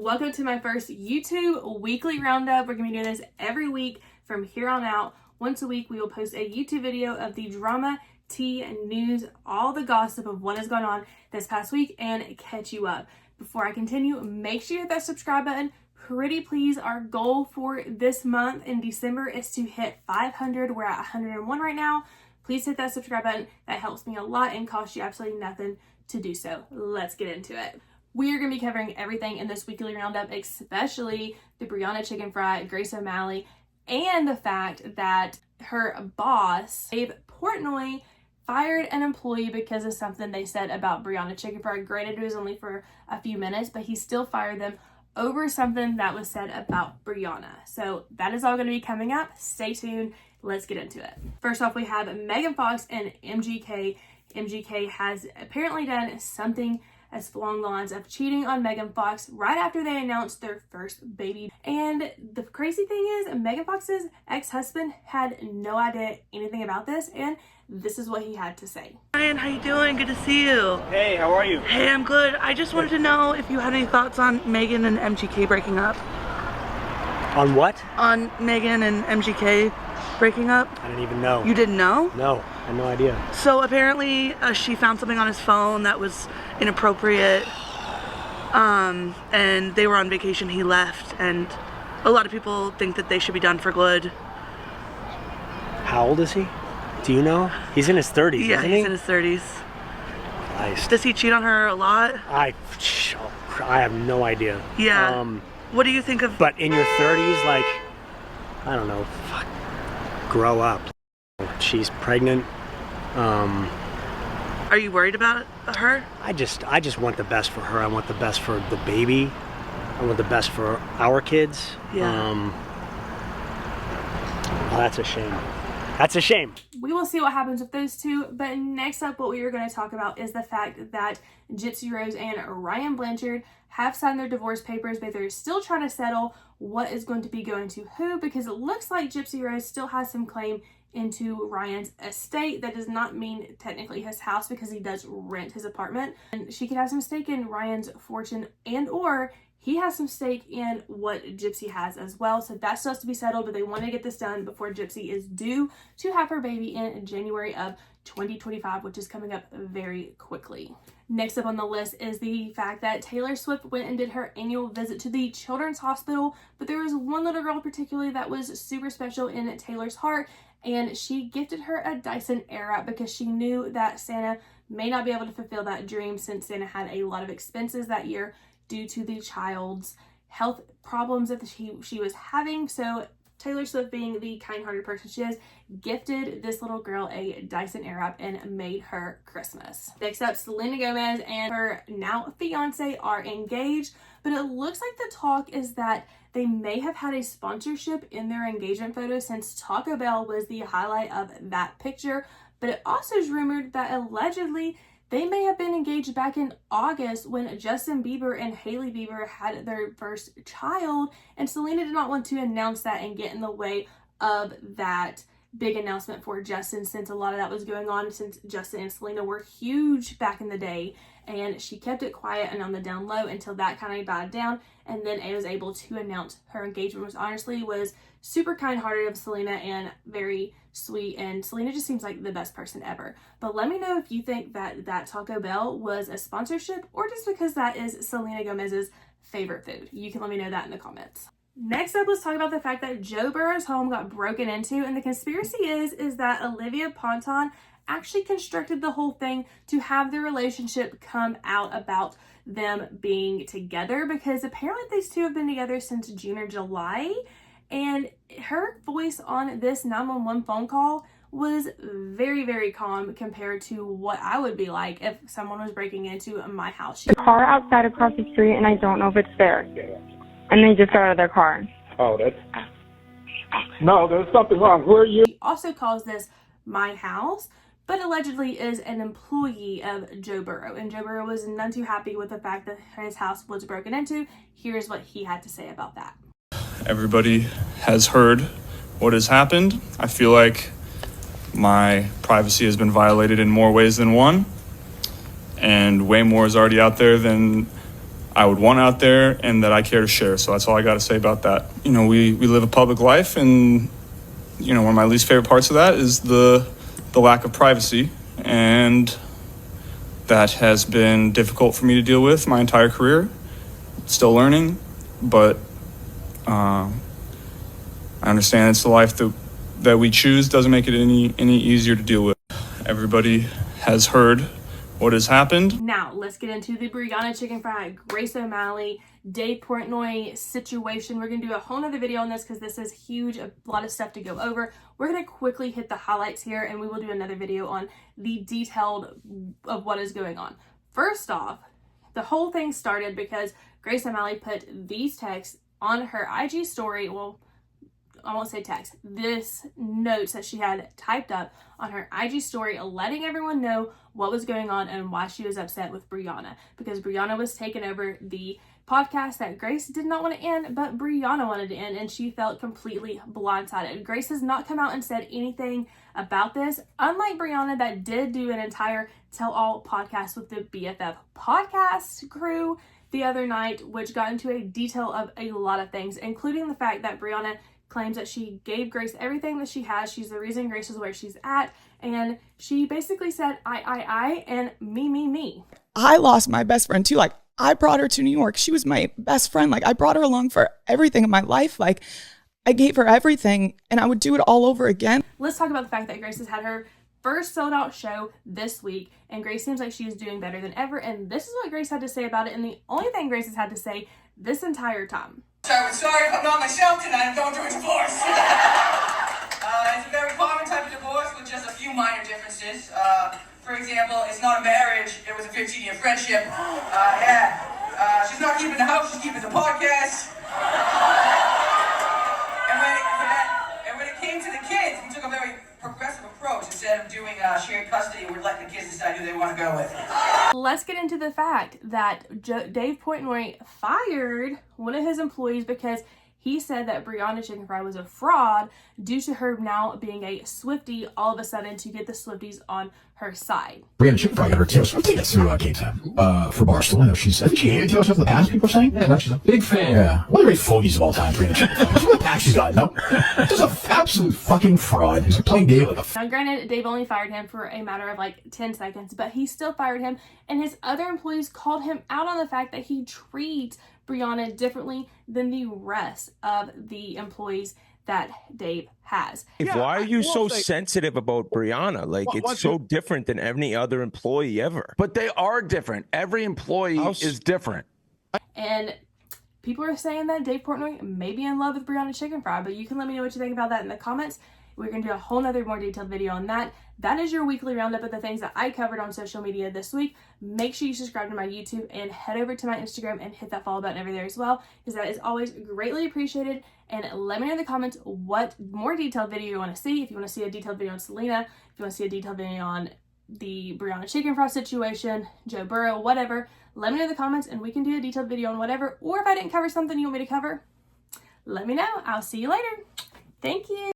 Welcome to my first YouTube weekly roundup. We're going to be doing this every week from here on out. Once a week, we will post a YouTube video of the drama, tea, news, all the gossip of what has gone on this past week and catch you up. Before I continue, make sure you hit that subscribe button. Pretty please, our goal for this month in December is to hit 500. We're at 101 right now. Please hit that subscribe button. That helps me a lot and costs you absolutely nothing to do so. Let's get into it. We are going to be covering everything in this weekly roundup, especially the Brianna Chickenfry, Grace O'Malley, and the fact that her boss, Dave Portnoy, fired an employee because of something they said about Brianna Chickenfry. Granted, it was only for a few minutes, but he still fired them over something that was said about Brianna. So that is all going to be coming up. Stay tuned. Let's get into it. First off, we have Megan Fox and MGK. MGK has apparently done something as along the lines of cheating on Megan Fox right after they announced their first baby. And the crazy thing is, Megan Fox's ex-husband had no idea anything about this, and this is what he had to say. Ryan, how you doing? Good to see you. Hey, how are you? Hey, I'm good. I just wanted to know if you had any thoughts on Megan and MGK breaking up. On what? On Megan and MGK breaking up. I didn't even know. You didn't know? No, I had no idea. So apparently she found something on his phone that was inappropriate, and they were on vacation. He left, and a lot of people think that they should be done for good. How old is he? Do you know? He's in his 30s, Yeah, isn't he's he? in his 30s. Christ. Does he cheat on her a lot? I have no idea. Yeah. What do you think of... But in your 30s, like, I don't know, fuck, grow up. She's pregnant. Are you worried about her? I just want the best for her. I want the best for the baby. I want the best for our kids. Yeah. Oh, that's a shame. That's a shame. We will see what happens with those two, but next up what we are going to talk about is the fact that Gypsy Rose and Ryan Blanchard have signed their divorce papers, but they're still trying to settle what is going to be going to who, because it looks like Gypsy Rose still has some claim into Ryan's estate. That does not mean technically his house, because he does rent his apartment, and she could have some stake in Ryan's fortune, and or he has some stake in what Gypsy has as well. So that still has to be settled, but they want to get this done before Gypsy is due to have her baby in January of 2025, which is coming up very quickly. Next up on the list is the fact that Taylor Swift went and did her annual visit to the Children's Hospital, but there was one little girl particularly that was super special in Taylor's heart, and she gifted her a Dyson Airwrap because she knew that Santa may not be able to fulfill that dream, since Santa had a lot of expenses that year due to the child's health problems that she was having. So Taylor Swift, being the kind-hearted person she is, gifted this little girl a Dyson Airwrap and made her Christmas. Next up, Selena Gomez and her now fiance are engaged, but it looks like the talk is that they may have had a sponsorship in their engagement photo, since Taco Bell was the highlight of that picture. But it also is rumored that allegedly they may have been engaged back in August when Justin Bieber and Hailey Bieber had their first child, and Selena did not want to announce that and get in the way of that big announcement for Justin, since a lot of that was going on since Justin and Selena were huge back in the day, and she kept it quiet and on the down low until that kind of died down, and then it was able to announce her engagement, which honestly was super kind-hearted of Selena and very sweet, and Selena just seems like the best person ever. But let me know if you think that Taco Bell was a sponsorship, or just because that is Selena Gomez's favorite food. You can let me know that in the comments. Next up, let's talk about the fact that Joe Burrow's home got broken into, and the conspiracy is that Olivia Ponton actually constructed the whole thing to have the relationship come out about them being together, because apparently these two have been together since June or July, and her voice on this 911 phone call was very, very calm compared to what I would be like if someone was breaking into my house. The car outside across the street, and I don't know if it's there. And they just got out of their car. Oh, that's... No, there's something wrong. Who are you? She also calls this my house, but allegedly is an employee of Joe Burrow. And Joe Burrow was none too happy with the fact that his house was broken into. Here's what he had to say about that. Everybody has heard what has happened. I feel like my privacy has been violated in more ways than one, and way more is already out there than I would want out there and that I care to share. So that's all I got to say about that. You know, we live a public life, and, you know, one of my least favorite parts of that is the lack of privacy. And that has been difficult for me to deal with my entire career. Still learning, but I understand it's the life that we choose. Doesn't make it any easier to deal with. Everybody has heard what has happened. Now, let's get into the Brianna Chickenfry, Grace O'Malley, Dave Portnoy situation. We're going to do a whole nother video on this because this is huge, a lot of stuff to go over. We're going to quickly hit the highlights here, and we will do another video on the detailed of what is going on. First off, the whole thing started because Grace O'Malley put these texts on her IG story. Well, I won't say text, this notes that she had typed up on her IG story, letting everyone know what was going on and why she was upset with Brianna, because Brianna was taking over the podcast that Grace did not want to end, but Brianna wanted to end, and she felt completely blindsided. Grace has not come out and said anything about this, unlike Brianna that did do an entire tell-all podcast with the BFF podcast crew the other night, which got into a detail of a lot of things, including the fact that Brianna claims that she gave Grace everything that she has. She's the reason Grace is where she's at. And she basically said, I, and me. I lost my best friend too. Like, I brought her to New York. She was my best friend. Like, I brought her along for everything in my life. Like, I gave her everything, and I would do it all over again. Let's talk about the fact that Grace has had her first sold out show this week, and Grace seems like she's doing better than ever. And this is what Grace had to say about it, and the only thing Grace has had to say this entire time. Sorry if I'm not myself tonight. I'm going through a divorce. It's a very common type of divorce with just a few minor differences. For example, it's not a marriage. It was a 15-year friendship. She's not keeping the house. She's keeping the podcast. And when it came to the kids, we took a very progressive approach. Instead of doing shared custody, we're letting the kids decide who they want to go with. Let's get into the fact that Dave Portnoy fired one of his employees because he said that Brianna Chickenfry was a fraud due to her now being a Swiftie all of a sudden to get the Swifties on her side. Brianna Chickenfry got her Taylor Swift tickets through Cape Town for Barcelona. I think she hated Taylor Swift in the past, people are saying. Yeah, she's a big fan. Yeah. One of the great fogies of all time, Brianna Chickenfry. Look at the pack she's got. No, just an absolute fucking fraud. He's playing Dave like a... Now, granted, Dave only fired him for a matter of like 10 seconds, but he still fired him, and his other employees called him out on the fact that he treats Brianna differently than the rest of the employees that Dave has. Why are you so sensitive about Brianna? Like, it's so different than any other employee ever. But they are different. Every employee is different. And people are saying that Dave Portnoy may be in love with Brianna Chickenfry, but you can let me know what you think about that in the comments. We're going to do a whole nother more detailed video on that. That is your weekly roundup of the things that I covered on social media this week. Make sure you subscribe to my YouTube and head over to my Instagram and hit that follow button over there as well, because that is always greatly appreciated. And let me know in the comments what more detailed video you want to see. If you want to see a detailed video on Selena, if you want to see a detailed video on the Brianna Chickenfry situation, Joe Burrow, whatever, let me know in the comments and we can do a detailed video on whatever. Or if I didn't cover something you want me to cover, let me know. I'll see you later. Thank you.